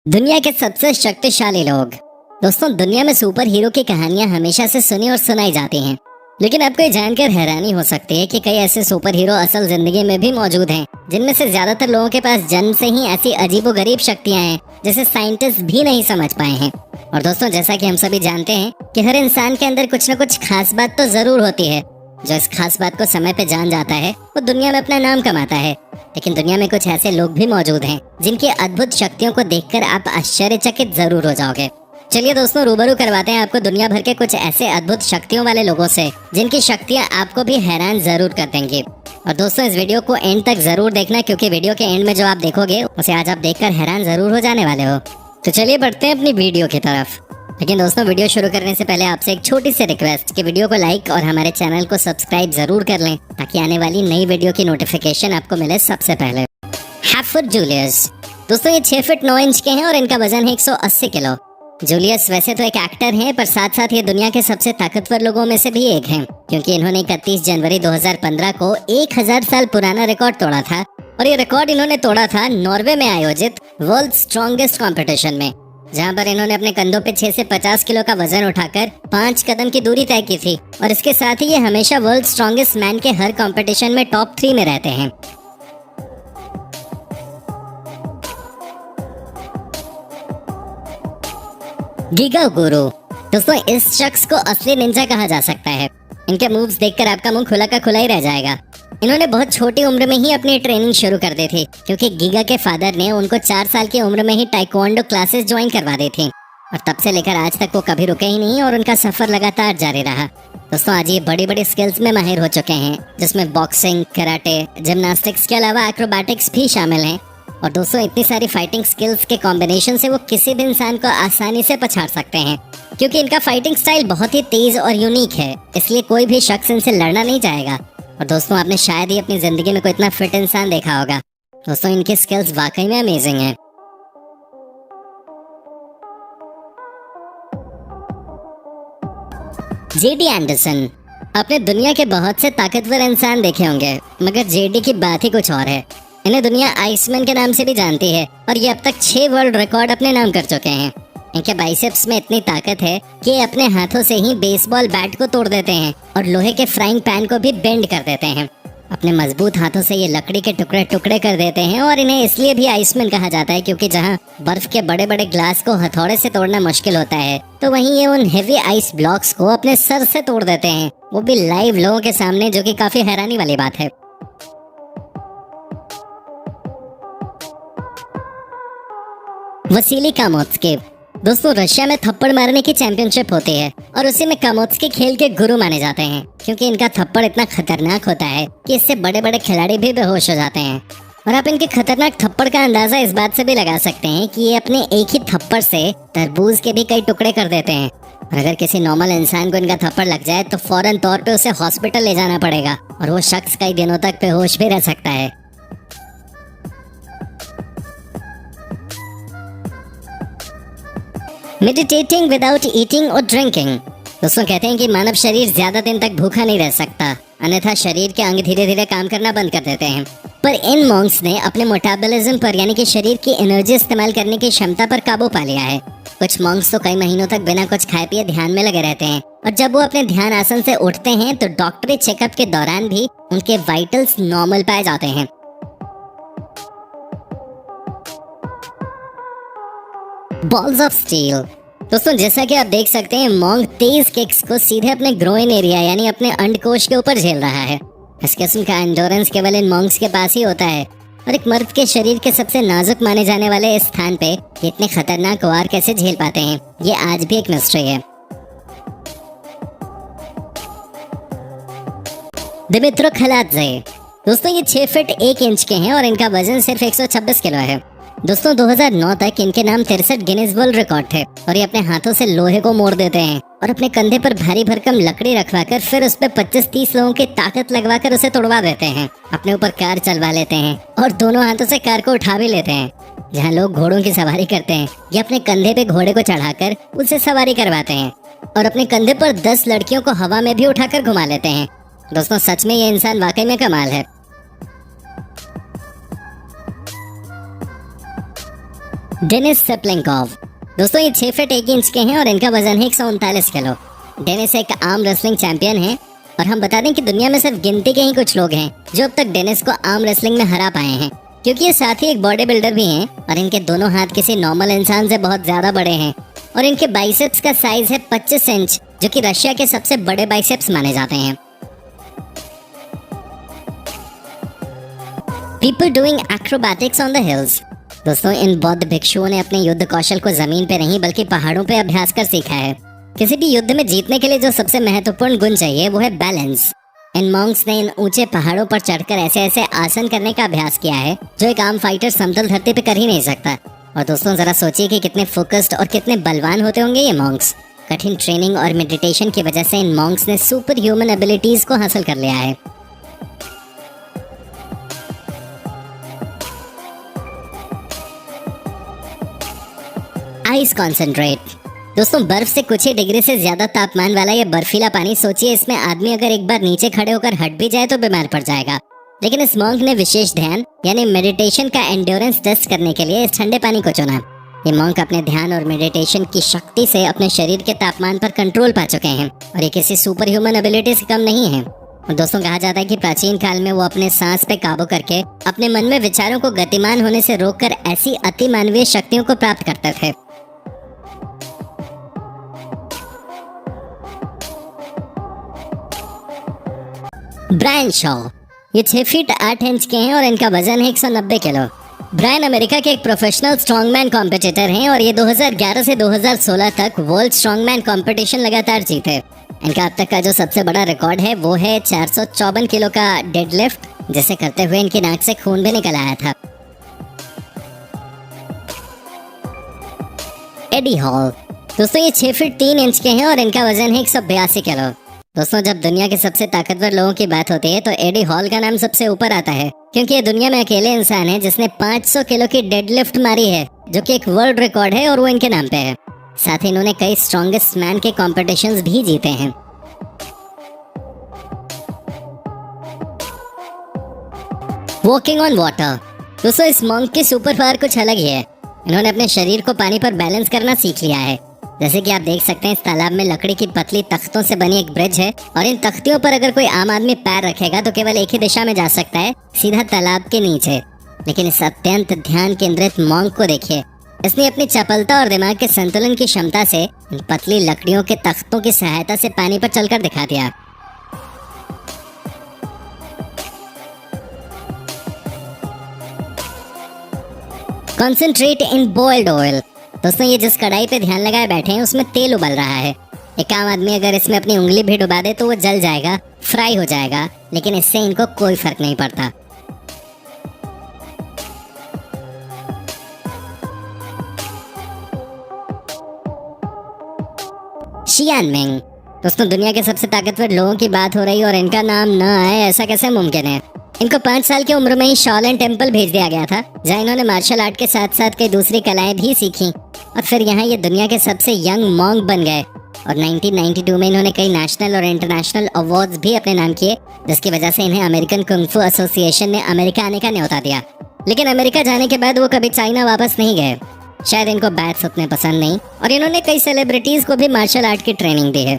दुनिया के सबसे शक्तिशाली लोग। दोस्तों, दुनिया में सुपर हीरो की कहानियां हमेशा से सुनी और सुनाई जाती हैं, लेकिन आपको ये जानकर हैरानी हो सकती है कि कई ऐसे सुपर हीरो असल जिंदगी में भी मौजूद हैं, जिनमें से ज्यादातर लोगों के पास जन्म से ही ऐसी अजीबोगरीब शक्तियां हैं जिसे साइंटिस्ट भी नहीं समझ पाए हैं। और दोस्तों, जैसा कि हम सभी जानते हैं कि हर इंसान के अंदर कुछ न कुछ खास बात तो जरूर होती है। जो इस खास बात को समय पे जान जाता है वो दुनिया में अपना नाम कमाता है। लेकिन दुनिया में कुछ ऐसे लोग भी मौजूद हैं जिनकी अद्भुत शक्तियों को देखकर आप आश्चर्यचकित जरूर हो जाओगे। चलिए दोस्तों, रूबरू करवाते हैं आपको दुनिया भर के कुछ ऐसे अद्भुत शक्तियों वाले लोगों से जिनकी शक्तियां आपको भी हैरान जरूर कर देंगी। और दोस्तों, इस वीडियो को एंड तक जरूर देखना, क्योंकि वीडियो के एंड में जो आप देखोगे उसे आज आप देखकर हैरान जरूर हो जाने वाले हो। तो चलिए बढ़ते हैं अपनी वीडियो की तरफ। लेकिन दोस्तों, वीडियो शुरू करने से पहले आपसे एक छोटी सी रिक्वेस्ट कि वीडियो को लाइक और हमारे चैनल को सब्सक्राइब जरूर कर लें, ताकि आने वाली नई वीडियो की नोटिफिकेशन आपको मिले सबसे पहले। हैफुट जूलियस। दोस्तों, ये 6 फीट 9 इंच के हैं और इनका वजन है 180 किलो। जूलियस वैसे तो एक एक्टर हैं, पर साथ साथ ये दुनिया के सबसे ताकतवर लोगों में से भी एक हैं, क्योंकि इन्होंने 31 जनवरी 2015 को 1000 साल पुराना रिकॉर्ड तोड़ा था। और ये रिकॉर्ड इन्होंने तोड़ा था नॉर्वे में आयोजित वर्ल्ड स्ट्रॉन्गेस्ट कॉम्पिटिशन में, जहां पर इन्होंने अपने कंधों पे 6 से 50 किलो का वजन उठाकर 5 कदम की दूरी तय की थी। और इसके साथ ही ये हमेशा वर्ल्ड स्ट्रॉन्गेस्ट मैन के हर कंपटीशन में टॉप 3 में रहते हैं। गीगा गुरु। दोस्तों, इस शख्स को असली निंजा कहा जा सकता है। इनके मूव्स देखकर आपका मुंह खुला का खुला ही रह जाएगा। इन्होंने बहुत छोटी उम्र में ही अपनी ट्रेनिंग शुरू कर दी थी, क्योंकि गीगा के फादर ने उनको 4 साल की उम्र में ही टाइक्वांडो क्लासेस ज्वाइन करवा दी थी। और तब से लेकर आज तक वो कभी रुके ही नहीं और उनका सफर लगातार जारी रहा। दोस्तों, आज ये बड़ी बड़ी स्किल्स में माहिर हो चुके हैं, जिसमें बॉक्सिंग, कराटे, जिम्नास्टिक्स के अलावा एक्रोबैटिक्स भी शामिल हैं। और दोस्तों, इतनी सारी फाइटिंग स्किल्स के कॉम्बिनेशन से वो किसी भी इंसान को आसानी से पछाड़ सकते हैं, क्योंकि इनका फाइटिंग स्टाइल बहुत ही तेज और यूनिक है। इसलिए कोई भी शख्स इनसे लड़ना नहीं चाहेगा। और दोस्तों, आपने शायद ही अपनी जिंदगी में कोई इतना फिट इंसान देखा होगा। दोस्तों, इनकी स्किल्स वाकई में अमेजिंग हैं। JD Anderson. आपने दुनिया के बहुत से ताकतवर इंसान देखे होंगे, मगर जेडी की बात ही कुछ और है। इन्हें दुनिया आइसमैन के नाम से भी जानती है और ये अब तक 6 वर्ल्ड रिकॉर्ड अपने नाम कर चुके हैं। इनके बाइसेप्स में इतनी ताकत है कि ये अपने हाथों से ही बेसबॉल बैट को तोड़ देते हैं और लोहे के फ्राइंग पैन को भी बेंड कर देते हैं। अपने मजबूत हाथों से ये लकड़ी के टुकड़े टुकड़े कर देते हैं। और इन्हें इसलिए भी आइसमैन कहा जाता है, क्योंकि जहां बर्फ के बड़े बड़े ग्लास को हथौड़े से तोड़ना मुश्किल होता है, तो वहीं ये उन हेवी आइस ब्लॉक्स को अपने सर से तोड़ देते हैं, वो भी लाइव लोगों के सामने, जो कि काफी हैरानी वाली बात है। वसीली कामोत्स्की। दोस्तों, रशिया में थप्पड़ मारने की चैंपियनशिप होती है और उसी में कामोत्स्की खेल के गुरु माने जाते हैं, क्योंकि इनका थप्पड़ इतना खतरनाक होता है कि इससे बड़े बड़े खिलाड़ी भी बेहोश हो जाते हैं। और आप इनके खतरनाक थप्पड़ का अंदाजा इस बात से भी लगा सकते हैं कि ये अपने एक ही थप्पड़ से तरबूज के भी कई टुकड़े कर देते हैं। और अगर किसी नॉर्मल इंसान को इनका थप्पड़ लग जाए तो फौरन तौर पे उसे हॉस्पिटल ले जाना पड़ेगा और वो शख्स कई दिनों तक बेहोश भी रह सकता है। मेडिटेटिंग विदाउट ईटिंग और ड्रिंकिंग। दोस्तों, कहते हैं कि मानव शरीर ज्यादा दिन तक भूखा नहीं रह सकता, अन्यथा शरीर के अंग धीरे धीरे काम करना बंद कर देते हैं। पर इन मॉन्क्स ने अपने मेटाबॉलिज्म पर, यानी कि शरीर की एनर्जी इस्तेमाल करने की क्षमता पर काबू पा लिया है। कुछ मॉन्क्स तो कई महीनों तक बिना कुछ खाए पिए ध्यान में लगे रहते हैं, और जब वो अपने ध्यान आसन से उठते हैं तो डॉक्टरी चेकअप के दौरान भी उनके वाइटल्स नॉर्मल पाए जाते हैं। Balls of steel. दोस्तों, जैसा कि आप देख सकते हैं, मॉन्क तेज किक्स को सीधे अपने ग्रोइन एरिया, यानी अपने अंडकोश के ऊपर झेल रहा है। इस किस्म का एंडोरेंस केवल इन मॉन्क्स के पास ही होता है। और एक मर्द के शरीर के सबसे नाजुक माने जाने वाले इस स्थान पे ये इतने खतरनाक वार कैसे झेल पाते हैं, ये आज भी एक मिस्ट्री है। दिमित्रो खलात्जे। दोस्तों, ये 6 फीट 1 इंच के हैं और इनका वजन सिर्फ 126 किलो है। दोस्तों, 2009 तक इनके नाम 63 गिनीज वर्ल्ड रिकॉर्ड थे। और ये अपने हाथों से लोहे को मोड़ देते हैं और अपने कंधे पर भारी भरकम लकड़ी रखवाकर फिर उस पे 25-30 लोगों की ताकत लगवाकर उसे तोड़वा देते हैं। अपने ऊपर कार चलवा लेते हैं और दोनों हाथों से कार को उठा भी लेते हैं। जहाँ लोग घोड़ों की सवारी करते हैं, ये अपने कंधे पे घोड़े को चढ़ाकर उसे सवारी करवाते हैं और अपने कंधे पर 10 लड़कियों को हवा में भी उठाकर घुमा लेते हैं। दोस्तों, सच में ये इंसान वाकई में कमाल है। डेनिस सेपलिंकोव। दोस्तों ये 6 फीट 1 इंच के हैं और इनका वजन है 139 किलो। डेनिस एक आर्म रेसलिंग चैंपियन है और हम बता दें कि दुनिया में सिर्फ गिनती के ही कुछ लोग हैं जो अब तक डेनिस को आर्म रेसलिंग में हरा पाए हैं, क्योंकि ये साथ ही एक बॉडी बिल्डर भी हैं और इनके दोनों हाथ किसी नॉर्मल इंसान से बहुत ज्यादा बड़े हैं और इनके बाइसेप्स का साइज है 25 इंच, जो कि रशिया के सबसे बड़े बाइसेप्स माने जाते हैं। People doing acrobatics on the hills. दोस्तों इन बौद्ध भिक्षुओं ने अपने युद्ध कौशल को जमीन पे नहीं बल्कि पहाड़ों पे अभ्यास कर सीखा है। किसी भी युद्ध में जीतने के लिए जो सबसे महत्वपूर्ण गुण चाहिए वो है बैलेंस। इन मॉन्क्स ने इन ऊंचे पहाड़ों पर चढ़कर ऐसे ऐसे आसन करने का अभ्यास किया है जो एक आम फाइटर समतल धरती पे कर ही नहीं सकता। और दोस्तों जरा सोचिए कि कितने फोकस्ड और कितने बलवान होते होंगे ये मॉन्क्स। कठिन ट्रेनिंग और मेडिटेशन की वजह से इन मॉन्क्स ने सुपर ह्यूमन एबिलिटीज को हासिल कर लिया है। Ice concentrate. दोस्तों बर्फ से कुछ ही डिग्री से ज्यादा तापमान वाला ये बर्फीला पानी, सोचिए इसमें आदमी अगर एक बार नीचे खड़े होकर हट भी जाए तो बीमार पड़ जाएगा। लेकिन इस मॉन्क ने विशेष ध्यान यानी मेडिटेशन का एंड्योरेंस टेस्ट करने के लिए इस ठंडे पानी को चुना। ये मॉन्क अपने ध्यान और मेडिटेशन की शक्ति से अपने शरीर के तापमान पर कंट्रोल पा चुके हैं और ये किसी सुपर ह्यूमन एबिलिटी से कम नहीं है। और दोस्तों कहा जाता है कि प्राचीन काल में वो अपने सांस पे काबू करके अपने मन में विचारों को गतिमान होने से रोककर ऐसी अति मानवीय शक्तियों को प्राप्त करते थे। ब्रायन शॉ। ये 6 फीट 8 इंच के हैं और इनका वजन है 190 किलो। ब्रायन अमेरिका के एक प्रोफेशनल स्ट्रॉन्गमैन कॉम्पिटिटर हैं और ये 2011 से 2016 तक वर्ल्ड स्ट्रॉन्गमैन कंपटीशन लगातार जीते। इनका अब तक का जो सबसे बड़ा रिकॉर्ड है वो है 454 किलो का डेडलिफ्ट, जिसे करते हुए इनकी नाक से खून भी निकल आया था। Eddie Hall. दोस्तों ये 6 फीट 3 इंच के हैं और इनका वजन है 182 किलो। दोस्तों जब दुनिया के सबसे ताकतवर लोगों की बात होती है तो एडी हॉल का नाम सबसे ऊपर आता है, क्योंकि ये दुनिया में अकेले इंसान है जिसने 500 किलो की डेडलिफ्ट मारी है, जो कि एक वर्ल्ड रिकॉर्ड है और वो इनके नाम पे है। साथ ही इन्होंने कई स्ट्रॉन्गेस्ट मैन के कॉम्पिटिशन्स भी जीते हैं। Walking on water. दोस्तों इस मॉन्क की सुपर पावर कुछ अलग ही है। इन्होंने अपने शरीर को पानी पर बैलेंस करना सीख लिया है। जैसे कि आप देख सकते हैं इस तालाब में लकड़ी की पतली तख्तों से बनी एक ब्रिज है और इन तख्तियों पर अगर कोई आम आदमी पैर रखेगा तो केवल एक ही दिशा में जा सकता है, सीधा तालाब के नीचे। लेकिन इस अत्यंत ध्यान केंद्रित मॉन्क को देखिए, इसने अपनी चपलता और दिमाग के संतुलन की क्षमता से इन पतली लकड़ियों के तख्तों की सहायता से पानी पर चलकर दिखा दिया। Concentrate in boiled oil. दोस्तों ये जिस कढ़ाई पे ध्यान लगाए बैठे हैं उसमें तेल उबल रहा है। एक आम आदमी अगर इसमें अपनी उंगली भी डुबा दे तो वो जल जाएगा, फ्राई हो जाएगा, लेकिन इससे इनको कोई फर्क नहीं पड़ता। शियान मिंग। दोस्तों दुनिया के सबसे ताकतवर लोगों की बात हो रही और इनका नाम न आए ऐसा कैसे मुमकिन है। इनको 5 साल की उम्र में ही शाओलिन टेम्पल भेज दिया गया था, जहाँ इन्होंने मार्शल आर्ट के साथ साथ कई दूसरी कलाएं भी सीखी और फिर यहाँ ये दुनिया के सबसे यंग मॉन्क बन गए। और 1992 में इन्होंने कई नेशनल और इंटरनेशनल अवार्ड्स भी अपने नाम किए, जिसकी वजह से इन्हें अमेरिकन कुंग-फू एसोसिएशन ने अमेरिका आने का न्योता दिया। लेकिन अमेरिका जाने के बाद वो कभी चाइना वापस नहीं गए। शायद इनको बैट्स उतने पसंद नहीं और इन्होंने कई सेलिब्रिटीज को भी मार्शल आर्ट की ट्रेनिंग दी है।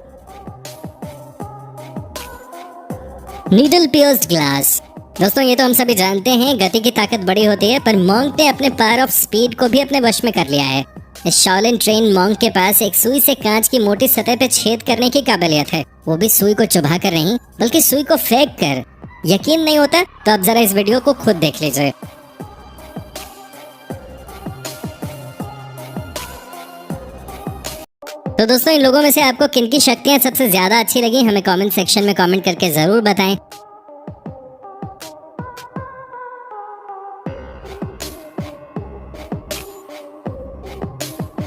Needle pierced glass. दोस्तों ये तो हम सभी जानते हैं गति की ताकत बड़ी होती है, पर मॉन्क ने अपने पावर ऑफ स्पीड को भी अपने वश में कर लिया है। इस शाओलिन ट्रेन मॉन्क के पास एक सुई से कांच की मोटी सतह पे छेद करने की काबिलियत है, वो भी सुई को चुभा कर नहीं बल्कि सुई को फेंक कर। यकीन नहीं होता तो आप जरा इस वीडियो को खुद देख लीजिए। तो दोस्तों इन लोगों में से आपको किनकी शक्तियां सबसे ज्यादा अच्छी लगी, हमें कमेंट सेक्शन में कमेंट करके जरूर बताएं।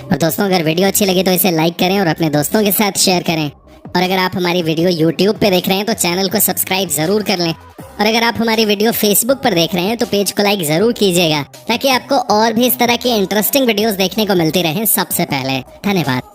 और दोस्तों अगर वीडियो अच्छी लगी तो इसे लाइक करें और अपने दोस्तों के साथ शेयर करें। और अगर आप हमारी वीडियो YouTube पे देख रहे हैं तो चैनल को सब्सक्राइब जरूर कर लें। और अगर आप हमारी वीडियो Facebook पर देख रहे हैं तो पेज को लाइक जरूर कीजिएगा, ताकि आपको और भी इस तरह की इंटरेस्टिंग वीडियोस देखने को मिलती रहे सबसे पहले। धन्यवाद।